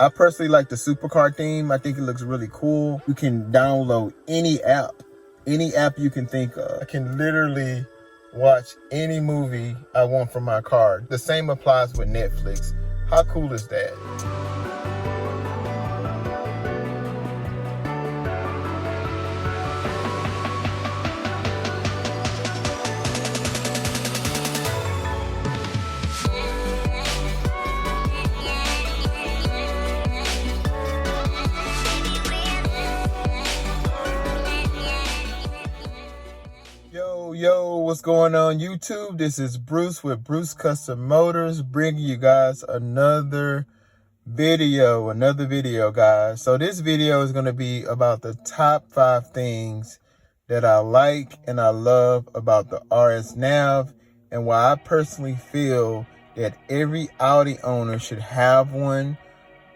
I personally like the supercar theme. I think it looks really cool. You can download any app you can think of. I can literally watch any movie I want from my car. The same applies with Netflix. How cool is that? Yo, what's going on YouTube? This is Bruce with Bruce Custom Motors, bringing you guys another video, guys. So this video is going to be about the top 5 things that I like and I love about the Rsnav, and why I personally feel that every Audi owner should have one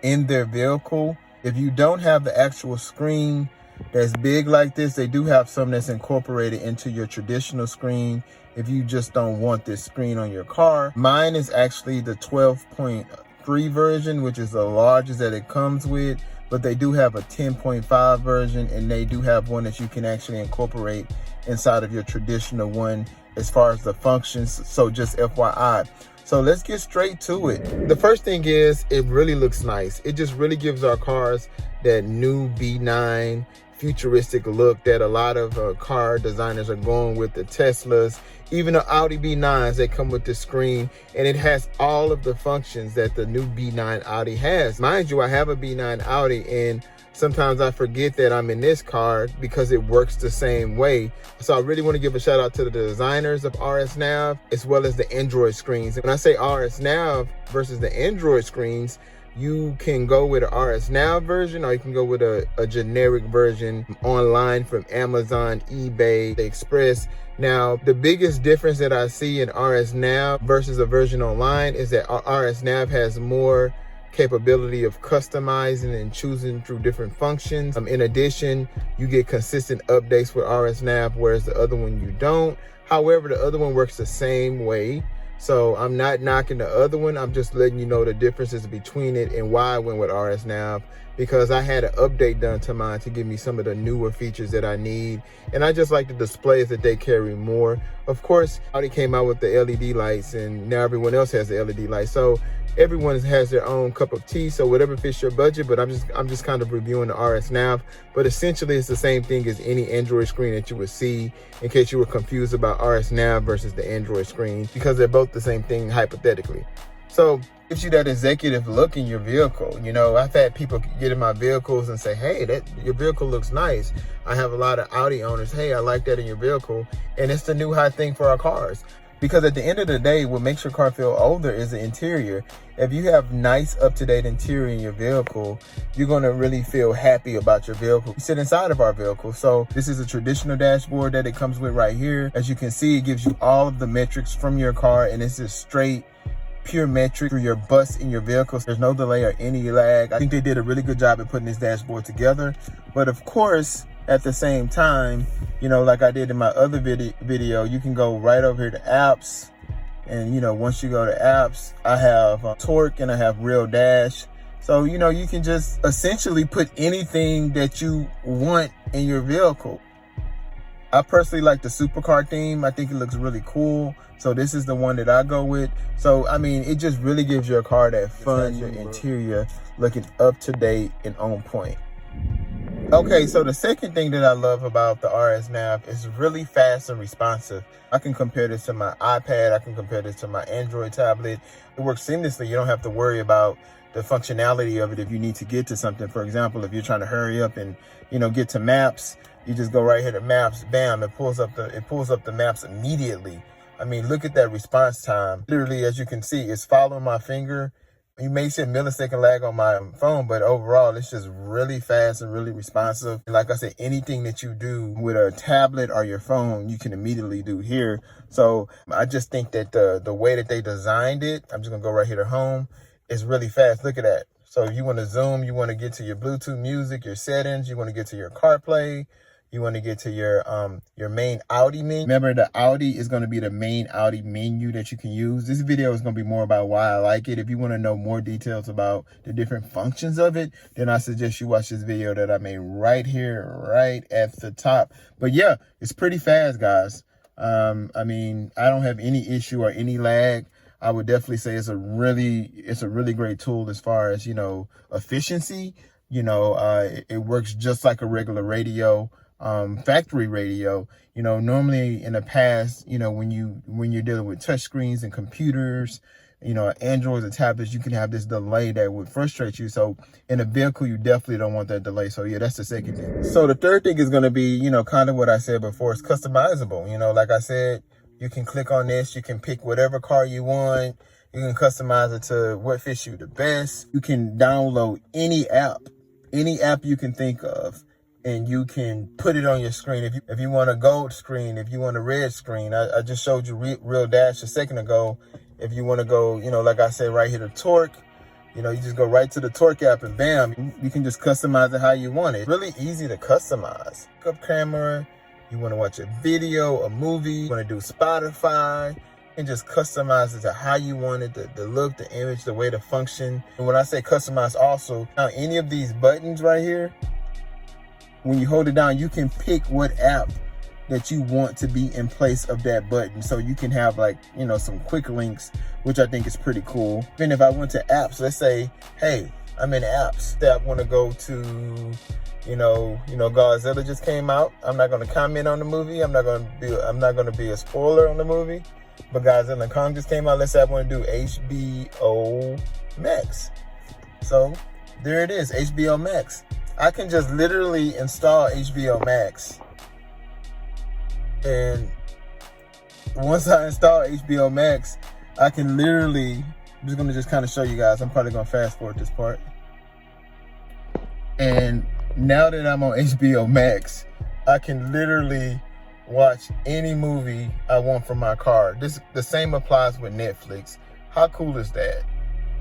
in their vehicle. If you don't have the actual screen that's big like this, they do have some that's incorporated into your traditional screen if you just don't want this screen on your car. Mine is actually the 12.3 version, which is the largest that it comes with, but they do have a 10.5 version, and they do have one that you can actually incorporate inside of your traditional one as far as the functions. So just FYI. So let's get straight to it. The first thing is, it really looks nice. It just really gives our cars that new B9 futuristic look that a lot of car designers are going with. The Teslas, even the Audi B9s that come with the screen, and it has all of the functions that the new B9 Audi has. Mind you, I have a B9 Audi, and sometimes I forget that I'm in this car because it works the same way. So I really want to give a shout out to the designers of Rsnav, as well as the Android screens. And when I say Rsnav versus the Android screens, you can go with an Rsnav version, or you can go with a generic version online from Amazon, eBay, the Express. Now, the biggest difference that I see in Rsnav versus a version online is that Rsnav has more capability of customizing and choosing through different functions. In addition, you get consistent updates with Rsnav, whereas the other one you don't. However, the other one works the same way. So I'm not knocking the other one. I'm just letting you know the differences between it and why I went with Rsnav, because I had an update done to mine to give me some of the newer features that I need. And I just like the displays that they carry more. Of course, Audi came out with the LED lights, and now everyone else has the LED lights. So everyone has their own cup of tea, so whatever fits your budget. But I'm just kind of reviewing the Rsnav. But essentially, it's the same thing as any Android screen that you would see, in case you were confused about Rsnav versus the Android screen, because they're both the same thing hypothetically. So it gives you that executive look in your vehicle. You know, I've had people get in my vehicles and say, hey, your vehicle looks nice. I have a lot of Audi owners, hey, I like that in your vehicle. And it's the new hot thing for our cars. Because at the end of the day, what makes your car feel older is the interior. If you have nice, up-to-date interior in your vehicle, you're going to really feel happy about your vehicle. You sit inside of our vehicle. So this is a traditional dashboard that it comes with right here. As you can see, it gives you all of the metrics from your car, and it's just straight, pure metric through your bus in your vehicle. There's no delay or any lag. I think they did a really good job at putting this dashboard together. But of course, at the same time, you know, like I did in my other video, you can go right over here to apps. And, you know, once you go to apps, I have torque and I have real dash. So, you know, you can just essentially put anything that you want in your vehicle. I personally like the supercar theme. I think it looks really cool. So this is the one that I go with. So, I mean, it just really gives your car that fun, your interior looking up to date and on point. Okay, so the second thing that I love about the Rsnav is really fast and responsive. I can compare this to my iPad. I can compare this to my Android tablet. It works seamlessly. You don't have to worry about the functionality of it if you need to get to something. For example, if you're trying to hurry up and, you know, get to maps, you just go right here to maps, bam, it pulls up the maps immediately. I mean, look at that response time. Literally, as you can see, it's following my finger. You may see a millisecond lag on my phone, but overall, it's just really fast and really responsive. And like I said, anything that you do with a tablet or your phone, you can immediately do here. So I just think that the way that they designed it, I'm just gonna go right here to home, is really fast. Look at that. So if you want to zoom, you want to get to your Bluetooth music, your settings, you want to get to your CarPlay, You want to get to your main Audi menu. Remember, the Audi is going to be the main Audi menu that you can use. This video is going to be more about why I like it. If you want to know more details about the different functions of it, then I suggest you watch this video that I made right here, right at the top. But yeah, it's pretty fast, guys. I mean, I don't have any issue or any lag. I would definitely say it's a really great tool as far as, you know, efficiency. You know, it works just like a regular radio, factory radio. You know, normally in the past, you know, when you're dealing with touch screens and computers, you know, Androids and tablets, you can have this delay that would frustrate you. So in a vehicle, you definitely don't want that delay. So yeah, that's the second thing. So the third thing is going to be, you know, kind of what I said before. It's customizable. You know, like I said, you can click on this. You can pick whatever car you want. You can customize it to what fits you the best. You can download any app you can think of, and you can put it on your screen. If you want a gold screen, if you want a red screen, I just showed you Real Dash a second ago. If you want to go, you know, like I said, right here to torque, you know, you just go right to the torque app and bam, you can just customize it how you want it. Really easy to customize. Up camera, you want to watch a video, a movie, you want to do Spotify, and just customize it to how you want it, the look, the image, the way to function. And when I say customize also, now any of these buttons right here, when you hold it down, you can pick what app that you want to be in place of that button. So you can have, like, you know, some quick links, which I think is pretty cool. Even if I went to apps, let's say, hey, I'm in apps that I want to go to, you know, Godzilla just came out. I'm not going to comment on the movie. I'm not going to be a spoiler on the movie. But Godzilla and Kong just came out. Let's say I want to do HBO Max. So there it is, HBO Max. I can just literally install HBO Max. And once I install HBO Max, I can literally, I'm just going to just kind of show you guys. I'm probably going to fast forward this part. And now that I'm on HBO Max, I can literally watch any movie I want from my car. The same applies with Netflix. How cool is that?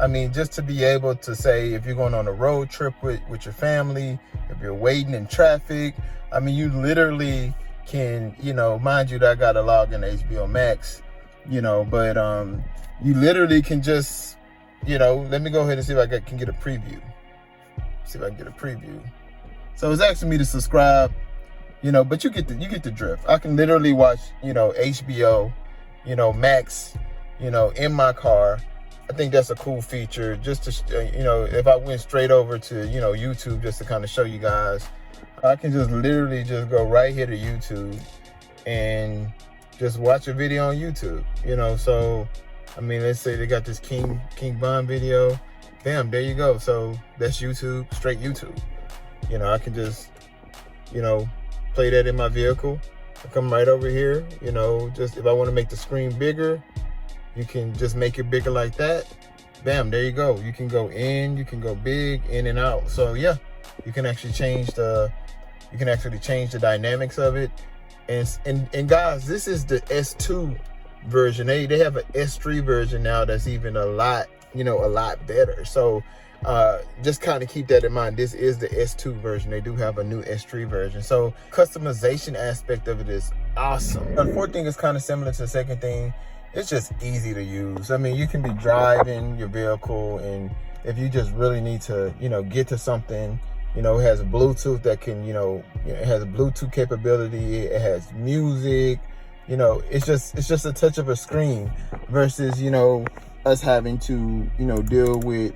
I mean, just to be able to say, if you're going on a road trip with your family, if you're waiting in traffic, I mean, you literally can, you know, mind you that I got to log in to HBO Max, you know, but you literally can just, you know, let me go ahead and see if I can get a preview. See if I can get a preview. So it's asking me to subscribe, you know, but you get the drift. I can literally watch, you know, HBO, you know, Max, you know, in my car. I think that's a cool feature, just to, you know, if I went straight over to, you know, YouTube, just to kind of show you guys, I can just literally just go right here to YouTube and just watch a video on YouTube, you know. So, I mean, let's say they got this King Bond video. Bam, there you go. So that's YouTube, straight YouTube. You know, I can just, you know, play that in my vehicle. I come right over here, you know, just if I want to make the screen bigger, you can just make it bigger like that. Bam, there you go. You can go in, you can go big, in and out. So yeah, you can actually change the dynamics of it. And guys, this is the S2 version. They have an S3 version now that's even a lot better. So just kind of keep that in mind. This is the S2 version. They do have a new S3 version. So customization aspect of it is awesome. The fourth thing is kind of similar to the second thing. It's just easy to use. I mean, you can be driving your vehicle, and if you just really need to, you know, get to something, you know, it has Bluetooth that can, you know, it has a Bluetooth capability. It has music. You know, it's just a touch of a screen versus, you know, us having to, you know, deal with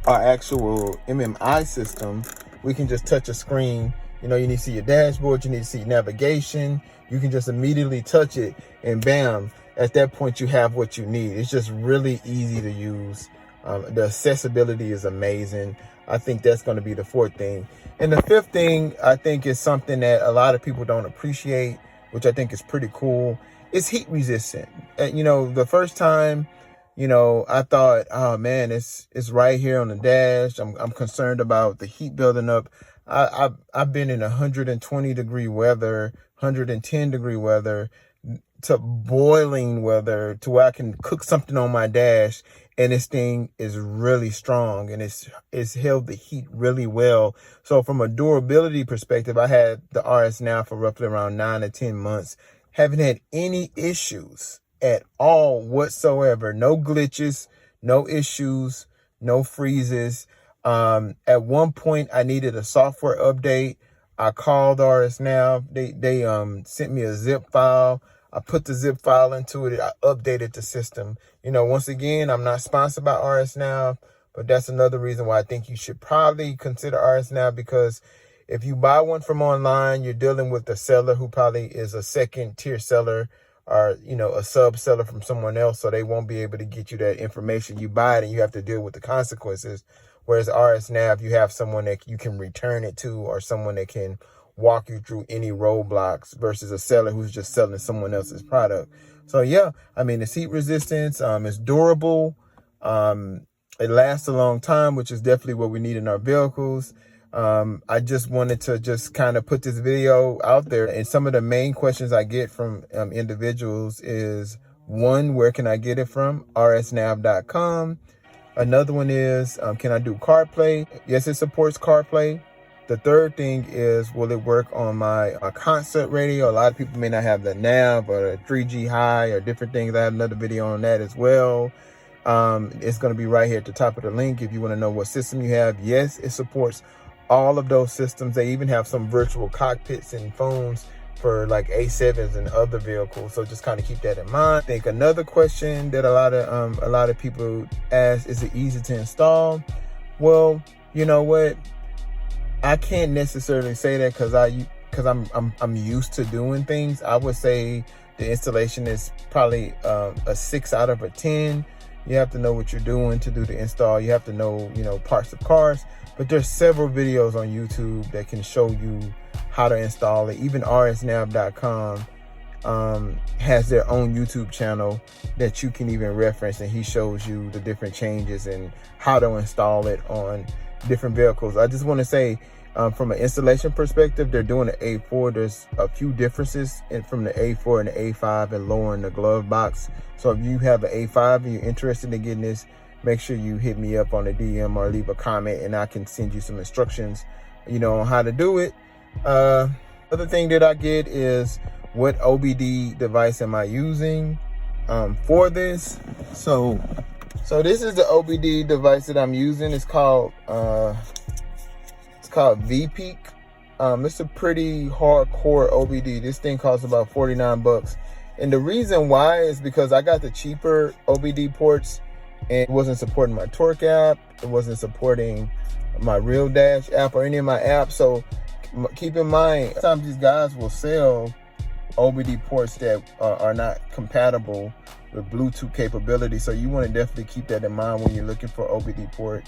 our actual MMI system. We can just touch a screen. You know, you need to see your dashboard. You need to see navigation. You can just immediately touch it, and bam, at that point you have what you need. It's just really easy to use. The accessibility is amazing. I think that's going to be the fourth thing. And the fifth thing, I think, is something that a lot of people don't appreciate, which I think is pretty cool. It's heat resistant. And, you know, the first time, you know, I thought, oh man, it's right here on the dash. I'm concerned about the heat building up. I've been in 120 degree weather, 110 degree weather, to boiling weather, to where I can cook something on my dash and this thing is really strong, and it's held the heat really well. So from a durability perspective, I had the Rsnav for roughly around 9 to 10 months. Haven't had any issues at all whatsoever. No glitches, no issues, no freezes. At one point I needed a software update. I called Rsnav. They sent me a zip file. I put the zip file into it. I updated the system. You know, once again, I'm not sponsored by Rsnav, but that's another reason why I think you should probably consider Rsnav, because if you buy one from online, you're dealing with a seller who probably is a second tier seller, or, you know, a sub seller from someone else. So they won't be able to get you that information. You buy it and you have to deal with the consequences. Whereas Rsnav, you have someone that you can return it to, or someone that can walk you through any roadblocks, versus a seller who's just selling someone else's product. So yeah, I mean, it's heat resistance, it's durable, it lasts a long time, which is definitely what we need in our vehicles. I just wanted to just kind of put this video out there, and some of the main questions I get from individuals is, one, where can I get it from? rsnav.com. Another one is, can I do CarPlay? Yes, it supports CarPlay. The third thing is, will it work on my concert radio? A lot of people may not have the nav or the 3G high or different things. I have another video on that as well. It's going to be right here at the top of the link if you want to know what system you have. Yes, it supports all of those systems. They even have some virtual cockpits and phones for like A7s and other vehicles. So just kind of keep that in mind. I think another question that a lot of people ask, is it easy to install? Well, you know what? I can't necessarily say that because I'm used to doing things. I would say the installation is probably a 6 out of a 10. You have to know what you're doing to do the install. You have to know, you know, parts of cars. But there's several videos on YouTube that can show you how to install it. Even rsnav.com has their own YouTube channel that you can even reference, and he shows you the different changes and how to install it on different vehicles. I just want to say, from an installation perspective, they're doing the A4. There's a few differences from the A4 and the A5 and lowering the glove box. So if you have an A5 and you're interested in getting this, make sure you hit me up on the DM or leave a comment, and I can send you some instructions, you know, on how to do it. Other thing that I get is, what OBD device am I using for this? So this is the OBD device that I'm using. It's called VPeak. It's a pretty hardcore OBD. This thing costs about 49 bucks. And the reason why is because I got the cheaper OBD ports, and it wasn't supporting my Torque app. It wasn't supporting my Real Dash app or any of my apps. So keep in mind, sometimes these guys will sell OBD ports that are not compatible with Bluetooth capability. So you want to definitely keep that in mind when you're looking for OBD port,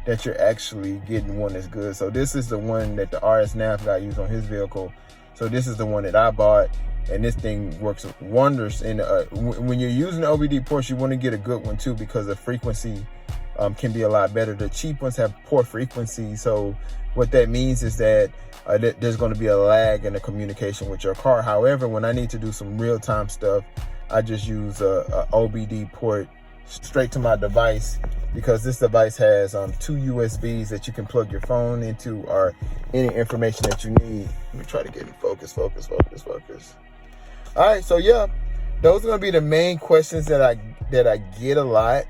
that you're actually getting one that's good. So this is the one that the Rsnav guy used on his vehicle. So this is the one that I bought, and this thing works wonders. And when you're using the OBD ports, you want to get a good one too, because the frequency can be a lot better. The cheap ones have poor frequency. So what that means is that there's going to be a lag in the communication with your car. However, when I need to do some real-time stuff, I just use a OBD port straight to my device, because this device has 2 USBs that you can plug your phone into, or any information that you need. Let me try to get in focus. All right, so yeah, those are gonna be the main questions that I get a lot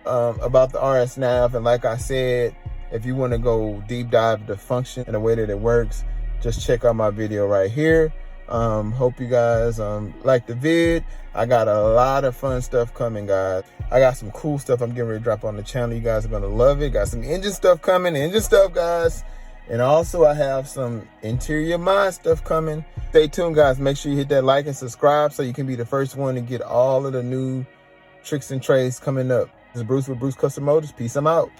about the Rsnav. And like I said, if you want to go deep dive the function and the way that it works, just check out my video right here. Hope you guys like the vid. I got a lot of fun stuff coming, guys. I got some cool stuff I'm getting ready to drop on the channel. You guys are gonna love it. Got some engine stuff coming, guys. And also I have some interior mod stuff coming. Stay tuned, guys. Make sure you hit that like and subscribe so you can be the first one to get all of the new tricks and trades coming up. This is Bruce with Bruce Custom Motors. Peace, I'm out.